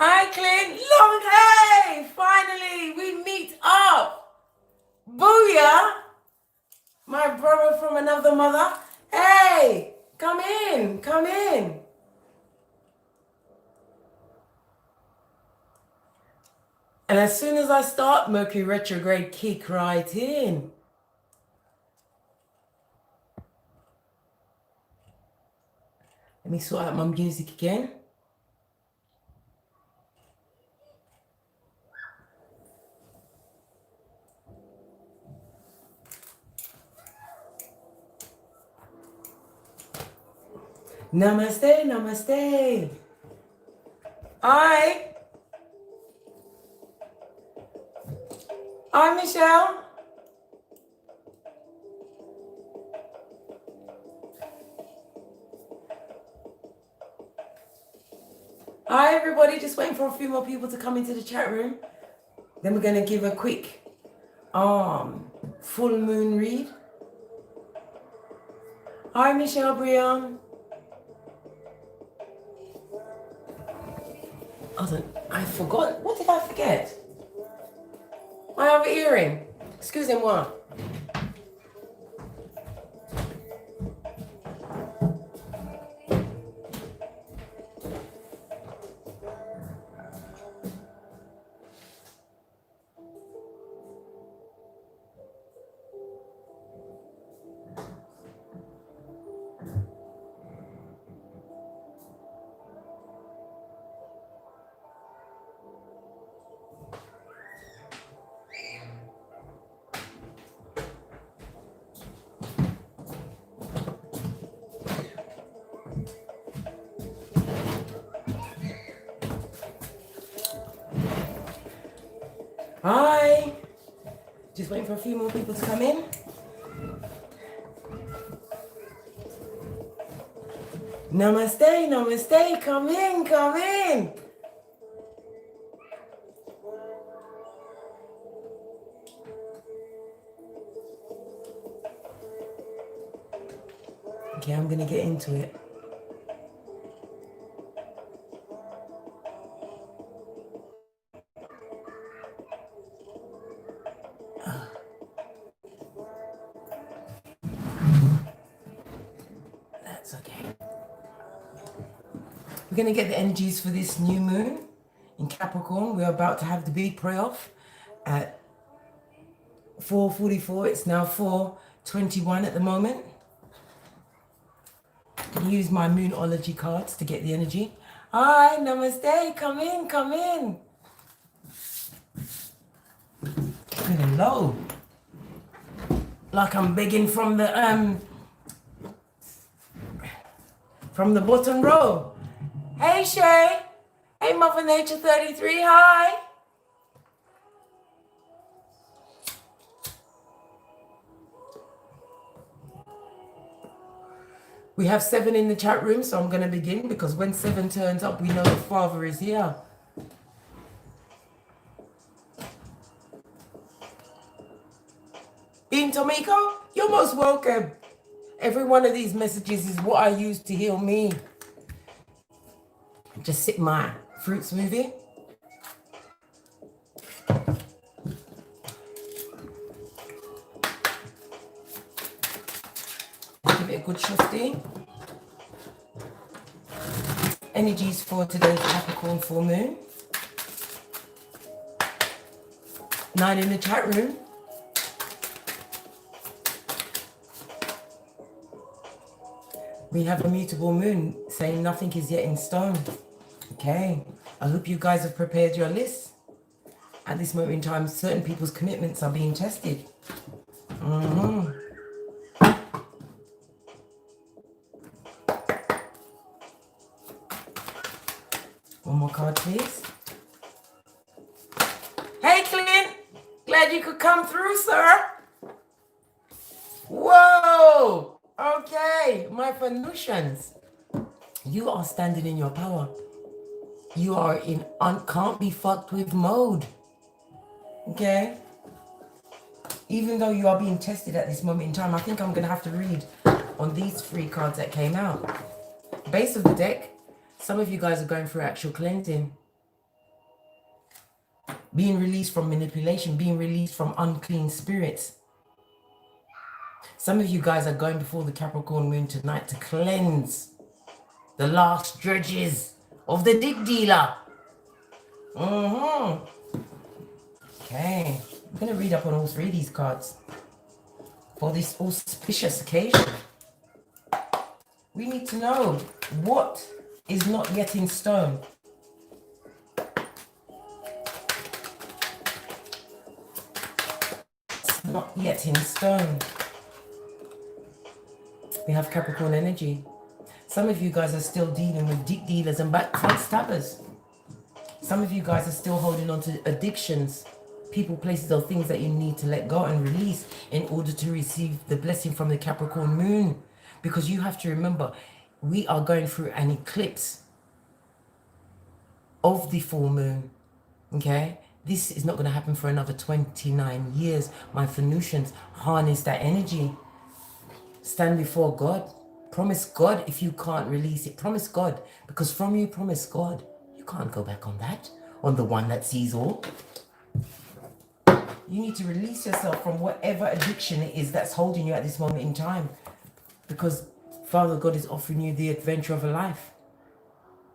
Hi, Clint. Long hey! Finally, we meet up. Booyah! My brother from another mother. Hey, come in, come in. And as soon as I start, Mercury retrograde kick right in. Let me sort out my music again. Namaste, namaste. Hi. Hi, Michelle. Hi, everybody. Just waiting for a few more people to come into the chat room. Then we're going to give a quick full moon read. Hi, Michelle Brian. I forgot. What did I forget? My other earring. Excusez-moi. Hi. Just waiting for a few more people to come in. Namaste, namaste. Come in, come in. Okay, I'm going to get into it. That's okay. We're going to get the energies for this new moon in Capricorn. We're about to have the big pray-off at 4:44. It's now 4:21 at the moment. I use my Moonology cards to get the energy. Hi, namaste. Come in, come in. Feeling low. Like I'm begging from the bottom row. Hey, Shay. Hey, Mother Nature 33. Hi. We have 7 in the chat room, so I'm going to begin because when 7 turns up, we know the Father is here. Bean Tomiko, you're most welcome. Every one of these messages is what I use to heal me. Just sip my fruit smoothie. Give it a good shufty. Energies for today's Capricorn full moon. 9 in the chat room. We have a mutable moon saying nothing is yet in stone. Okay, I hope you guys have prepared your list. At this moment in time, certain people's commitments are being tested. One more card, please. Hey, Clint. Glad you could come through, sir. Whoa. Okay, my Venusians. You are standing in your power. You are in can't be fucked with mode. Okay? Even though you are being tested at this moment in time, I think I'm going to have to read on these 3 cards that came out. Base of the deck, some of you guys are going through actual cleansing. being released from manipulation, being released from unclean spirits. Some of you guys are going before the Capricorn moon tonight to cleanse the last dredges of the dig dealer. Okay, I'm going to read up on all three of these cards for this auspicious occasion. We need to know what is not yet in stone. It's not yet in stone. We have Capricorn energy. Some of you guys are still dealing with deep dealers and backfront stabbers. Some of you guys are still holding on to addictions, people, places, or things that you need to let go and release in order to receive the blessing from the Capricorn moon. Because you have to remember, we are going through an eclipse of the full moon. Okay? This is not going to happen for another 29 years. My Venusians, harness that energy. Stand before God. Promise God if you can't release it. Promise God. Because from you promise God, you can't go back on that. On the one that sees all. You need to release yourself from whatever addiction it is that's holding you at this moment in time. Because Father God is offering you the adventure of a life.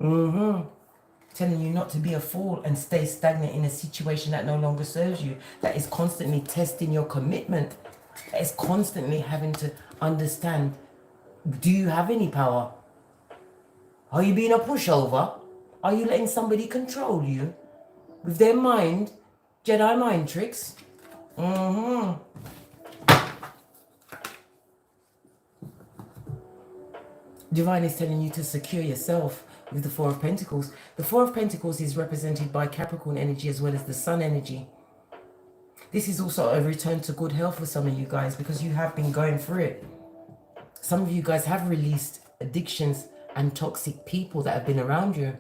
Telling you not to be a fool and stay stagnant in a situation that no longer serves you. That is constantly testing your commitment. That is constantly having to understand, do you have any power? Are you being a pushover? Are you letting somebody control you with their mind, Jedi mind tricks? Divine is telling you to secure yourself with the Four of Pentacles. The Four of Pentacles is represented by Capricorn energy as well as the Sun energy. This is also a return to good health for some of you guys because you have been going through it. Some of you guys have released addictions and toxic people that have been around you.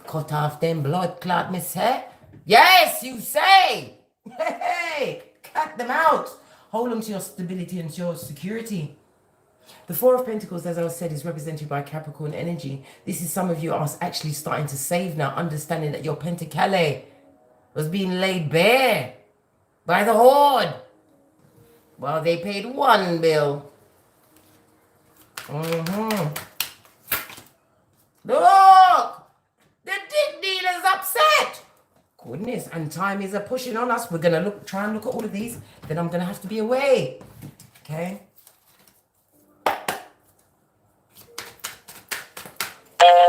Cut off them blood clot, miss, hey? Yes, you say! Hey, cut them out. Hold them to your stability and to your security. The Four of Pentacles, as I said, is represented by Capricorn energy. This is some of you are actually starting to save now, understanding that your Pentacale was being laid bare by the Horde. Well, they paid one bill. Look! The dick dealer's upset! Goodness, and time is pushing on us. We're going to try and look at all of these. Then I'm going to have to be away. Okay?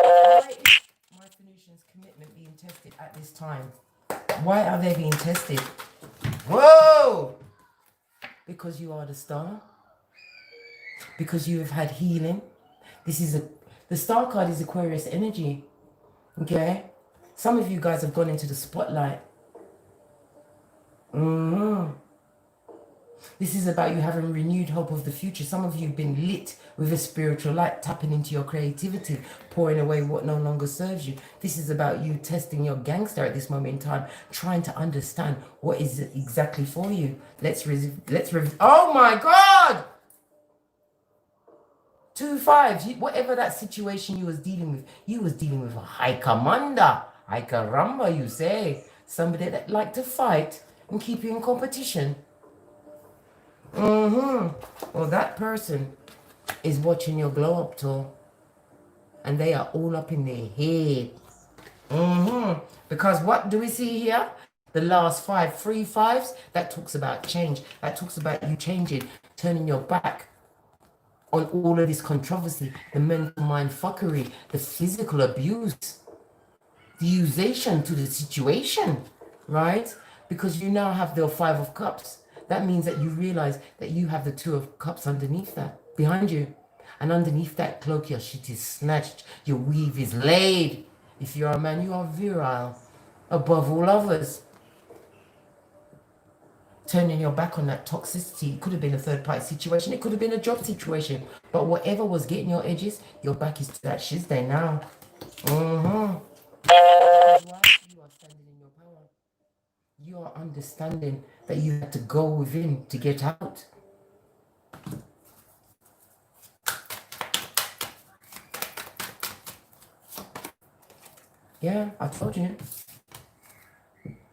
Why is my Venusian's commitment being tested at this time? Why are they being tested? Whoa! Because you are the star. Because you have had healing. The star card is Aquarius energy. Okay? Some of you guys have gone into the spotlight. This is about you having renewed hope of the future. Some of you have been lit with a spiritual light, tapping into your creativity, pouring away what no longer serves you. This is about you testing your gangster at this moment in time, trying to understand what is exactly for you. Oh my God! 2 5s. Whatever that situation you was dealing with a high commander. High caramba, you say. Somebody that like to fight and keep you in competition. Well, that person is watching your glow up tour. And they are all up in their head. Because what do we see here? The last 5, 3 5s, that talks about change. That talks about you changing, turning your back on all of this controversy, the mental mind fuckery, the physical abuse, the usation to the situation, right? Because you now have the 5 of Cups. That means that you realize that you have the 2 of Cups underneath that, behind you. And underneath that cloak, your shit is snatched, your weave is laid. If you're a man, you are virile, above all others. Turning your back on that toxicity. It could have been a third-party situation. It could have been a job situation. But whatever was getting your edges, your back is to that shizday now. Why? You are standing in your power. You are understanding that you have to go within to get out. Yeah, I told you.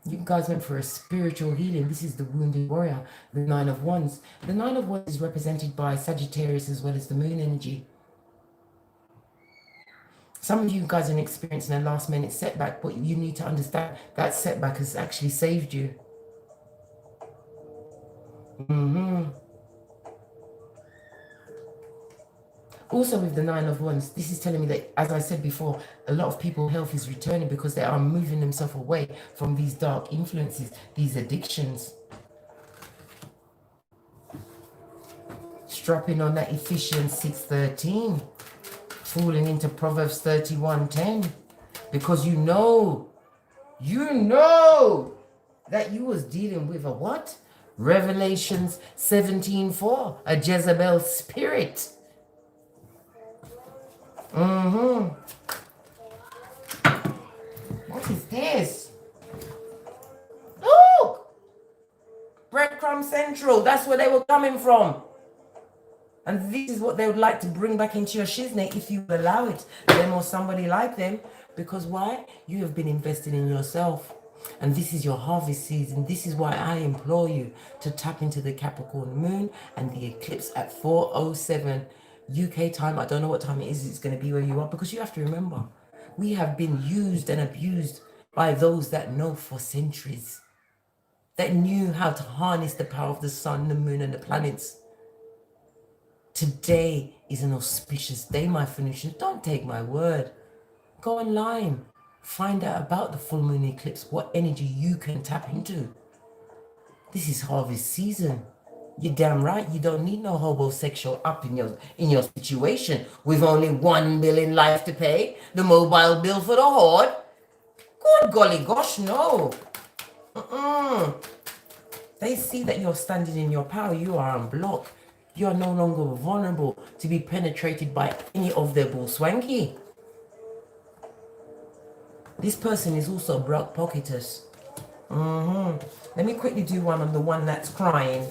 You guys went for a spiritual healing. This is the wounded warrior, the Nine of Wands. The Nine of Wands is represented by Sagittarius as well as the moon energy. Some of you guys are experiencing a last minute setback, but you need to understand that setback has actually saved you. Also with the Nine of Wands, this is telling me that, as I said before, a lot of people's health is returning because they are moving themselves away from these dark influences, these addictions. Strapping on that Ephesians 6:13, falling into Proverbs 31:10, because you know that you was dealing with a what? Revelations 17:4, a Jezebel spirit. What is this? Look! Breadcrumb Central, that's where they were coming from. And this is what they would like to bring back into your shiznit if you allow it, them or somebody like them. Because why? You have been investing in yourself. And this is your harvest season. This is why I implore you to tap into the Capricorn moon and the eclipse at 4:07 UK time. I don't know what time it is. It's going to be where you are, because you have to remember, we have been used and abused by those that know for centuries, that knew how to harness the power of the sun, the moon, and the planets. Today is an auspicious day, my Phoenicians. Don't take my word. Go online. Find out about the full moon eclipse, what energy you can tap into. This is harvest season. You're damn right. You don't need no homosexual up in your situation with only 1 million life to pay, the mobile bill for the horde. Good golly gosh, no. They see that you're standing in your power. You are unblocked. You are no longer vulnerable to be penetrated by any of their bull swanky. This person is also broke pocketers. Let me quickly do one on the one that's crying.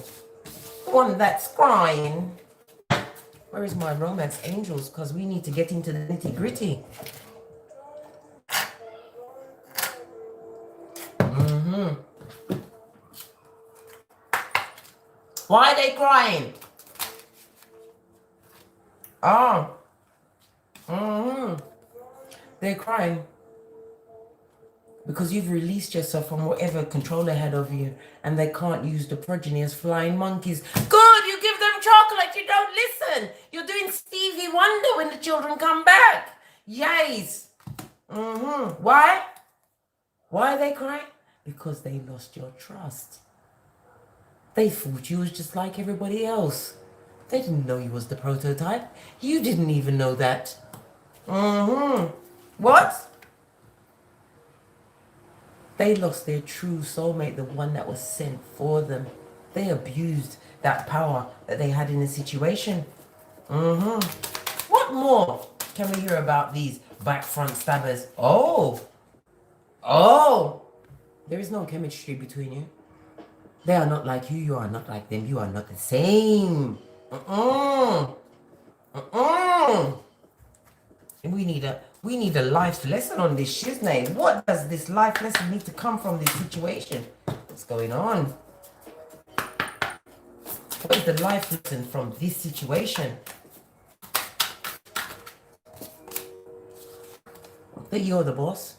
The one that's crying. Where is my romance angels? Because we need to get into the nitty gritty. Why are they crying? They're crying because you've released yourself from whatever control they had over you, and they can't use the progeny as flying monkeys. Good, you give them chocolate, you don't listen. You're doing Stevie Wonder when the children come back. Yes. Why? Why are they crying? Because they lost your trust. They thought you was just like everybody else. They didn't know you was the prototype. You didn't even know that. What? They lost their true soulmate, the one that was sent for them. They abused that power that they had in the situation. What more can we hear about these back front stabbers? Oh, there is no chemistry between you. They are not like you. You are not like them. You are not the same. We need a life lesson on this shiznay. What does this life lesson need to come from this situation? What's going on? What is the life lesson from this situation? That you're the boss,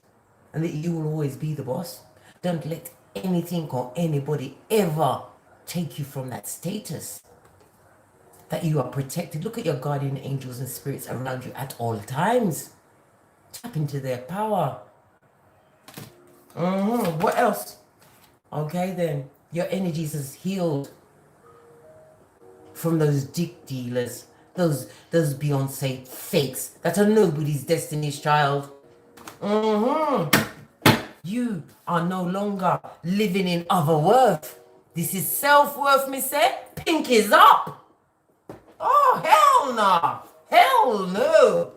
and that you will always be the boss. Don't let anything or anybody ever take you from that status. That you are protected. Look at your guardian angels and spirits around you at all times. Tap into their power. What else? Okay then. Your energies is healed from those dick dealers. Those Beyonce fakes that are nobody's destiny's child. You are no longer living in otherworth. This is self-worth, me say. Pink is up. Oh, hell no. Hell no.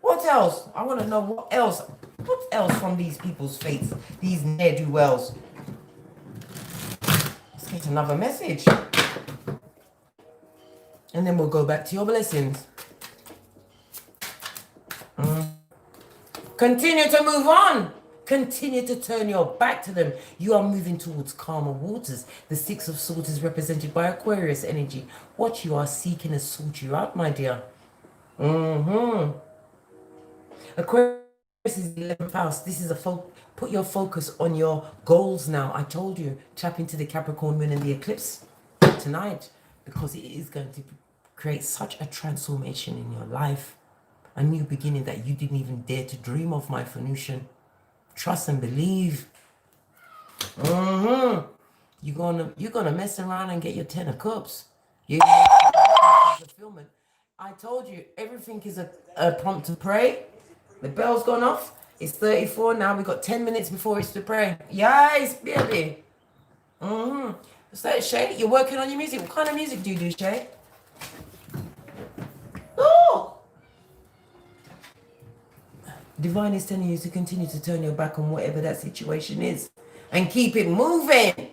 What else? I want to know what else. What else from these people's fates? These ne'er-do-wells. Let's get another message. And then we'll go back to your blessings. Continue to move on. Continue to turn your back to them. You are moving towards calmer waters. The Six of Swords is represented by Aquarius energy. What you are seeking to sort you out, my dear. Aquarius is the 11th house. This is put your focus on your goals now. I told you, tap into the Capricorn moon and the eclipse tonight, because it is going to create such a transformation in your life. A new beginning that you didn't even dare to dream of, my Venusian. Trust and believe. You're gonna mess around and get your 10 of cups. You're fulfillment. I told you, everything is a prompt to pray. The bell's gone off. It's 34 now. We got 10 minutes before it's to pray. Yes, baby. So, Shay, you're working on your music. What kind of music do you do, Shay? Oh! Divine is telling you to continue to turn your back on whatever that situation is and keep it moving.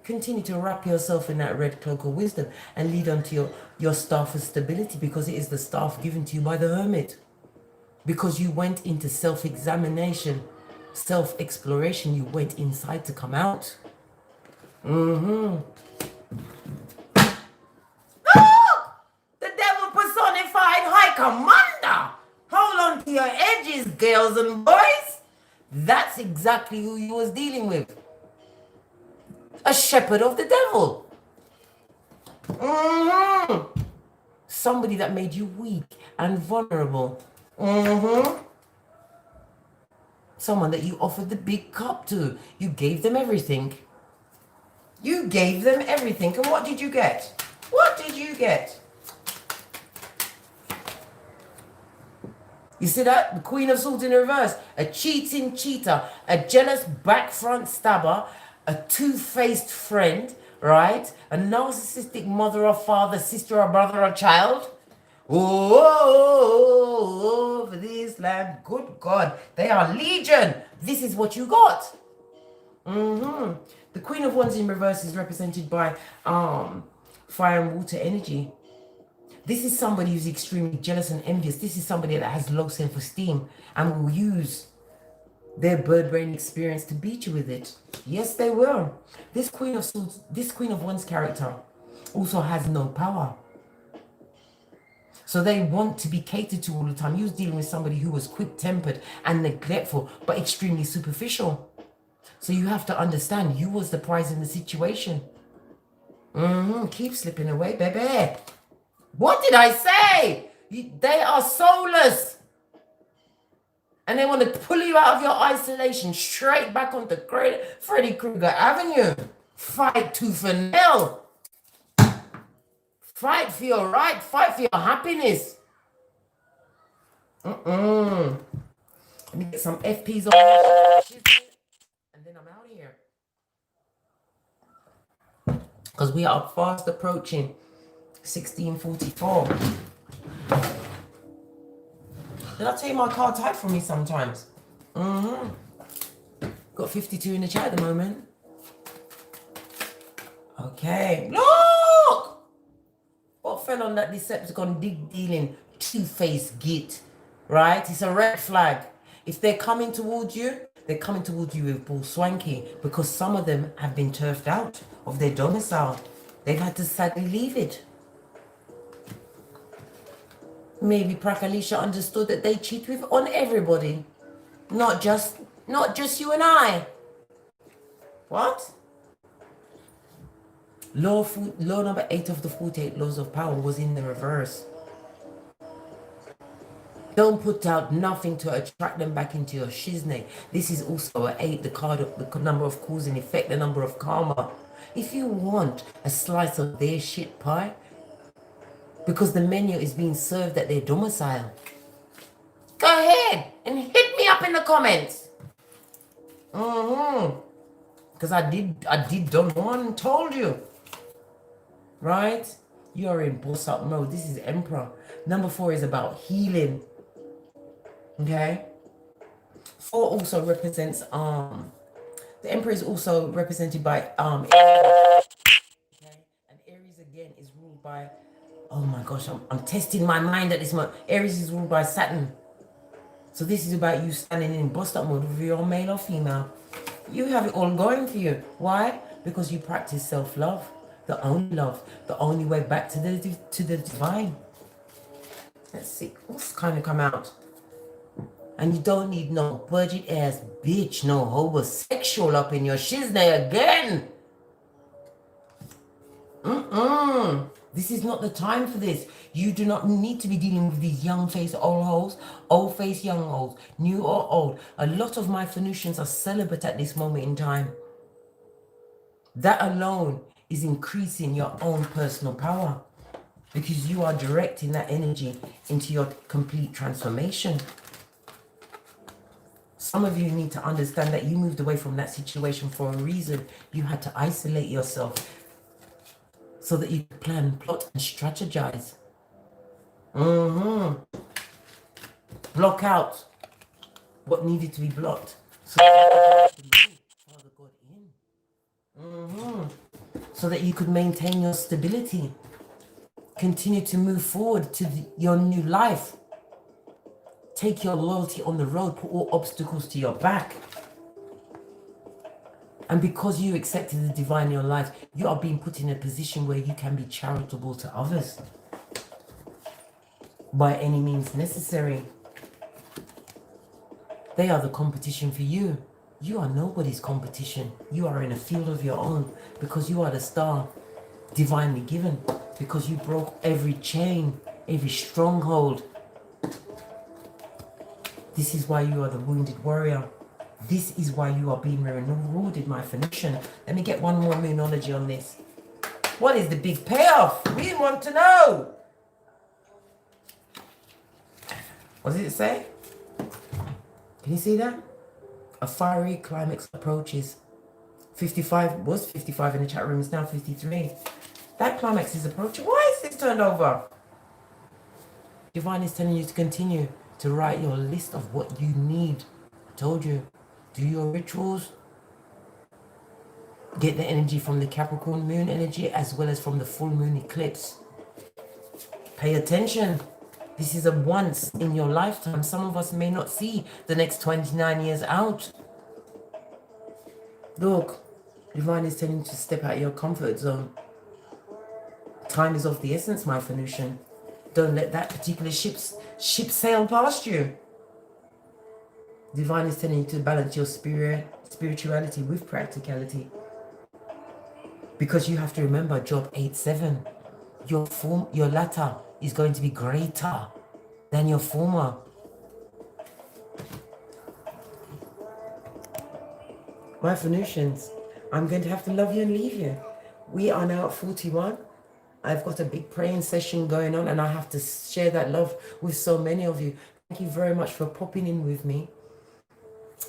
Continue to wrap yourself in that red cloak of wisdom and lead on to your staff of stability, because it is the staff given to you by the Hermit. Because you went into self-examination, self-exploration. You went inside to come out. The devil personified high commander. Hold on to your edges, girls and boys. That's exactly who you was dealing with. A shepherd of the devil. Somebody that made you weak and vulnerable. Someone that you offered the big cup to. You gave them everything. You gave them everything. And what did you get? What did you get? You see that? The Queen of Swords in reverse. A cheating cheater. A jealous back front stabber. A two-faced friend. Right? A narcissistic mother or father, sister or brother or child. Oh, for this land. Good God. They are legion. This is what you got. The Queen of Wands in reverse is represented by fire and water energy. This is somebody who's extremely jealous and envious. This is somebody that has low self-esteem and will use their bird brain experience to beat you with it. Yes, they will. This Queen of Swords, this Queen of Wands character also has no power. So they want to be catered to all the time. You was dealing with somebody who was quick-tempered and neglectful, but extremely superficial. So you have to understand, you was the prize in the situation. Keep slipping away, baby. What did I say? They are soulless. And they want to pull you out of your isolation straight back onto Freddy Krueger Avenue. Fight tooth and nail. Fight for your right. Fight for your happiness. Let me get some FPs on. And then I'm out of here. Because we are fast approaching 1644. Did I tell you my cards hide from me sometimes? Got 52 in the chat at the moment. Okay. Look! What fell on that Decepticon dig dealing two-faced git? Right? It's a red flag. If they're coming towards you, they're coming towards you with bull swanky, because some of them have been turfed out of their domicile. They've had to sadly leave it. Maybe Prakalisha understood that they cheat with on everybody. Not just you and I. What? Law number 8 of the 48 laws of power was in the reverse. Don't put out nothing to attract them back into your shiznay. This is also an 8, the card of the number of cause and effect, the number of karma. If you want a slice of their shit pie, because the menu is being served at their domicile, go ahead and hit me up in the comments. Because I did Don Juan, told you. Right? You are in boss up mode. This is Emperor. Number 4 is about healing. Okay? 4 also represents the Emperor is also represented by Aries. Okay? And Aries again is ruled by, oh my gosh, I'm testing my mind at this moment. Aries is ruled by Saturn. So this is about you standing in bust-up mode, whether you're male or female. You have it all going for you. Why? Because you practice self-love. The only love. The only way back to the divine. Let's see. What's kind of come out? And you don't need no budget ass bitch, no homosexual up in your shiznay again. This is not the time for this. You do not need to be dealing with these young face old hoes, old face young hoes, new or old. A lot of my Phoenicians are celibate at this moment in time. That alone is increasing your own personal power, because you are directing that energy into your complete transformation. Some of you need to understand that you moved away from that situation for a reason. You had to isolate yourself so that you could plan, plot, and strategize. Block out what needed to be blocked so that you could Father God in. So that you could maintain your stability. Continue to move forward to your new life. Take your loyalty on the road, put all obstacles to your back. And because you accepted the divine in your life, you are being put in a position where you can be charitable to others by any means necessary. They are the competition for you. You are nobody's competition. You are in a field of your own because you are the star divinely given, because you broke every chain, every stronghold. This is why you are the wounded warrior. This is why you are being rewarded, my Phoenician. Let me get one more moonology on this. What is the big payoff? We want to know. What does it say? Can you see that? A fiery climax approaches. 55 was 55 in the chat room. It's now 53. That climax is approaching. Why is this turned over? Divine is telling you to continue to write your list of what you need. I told you. Do your rituals. Get the energy from the Capricorn moon energy as well as from the full moon eclipse. Pay attention. This is a once in your lifetime. Some of us may not see the next 29 years out. Look, Divine is telling you to step out of your comfort zone. Time is of the essence, my Phoenician. Don't let that particular ship sail past you. Divine is telling you to balance your spirituality with practicality. Because you have to remember Job 8:7. Your latter is going to be greater than your former. My Phoenicians, I'm going to have to love you and leave you. We are now at 41. I've got a big praying session going on and I have to share that love with so many of you. Thank you very much for popping in with me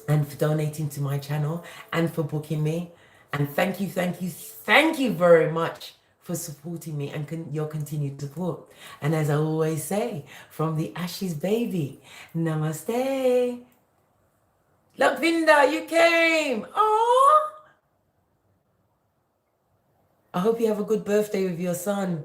and for donating to my channel and for booking me. And thank you very much for supporting me and your continued support. And as I always say, from the ashes, baby, namaste. Look, Vinda, you came. Aww. I hope you have a good birthday with your son.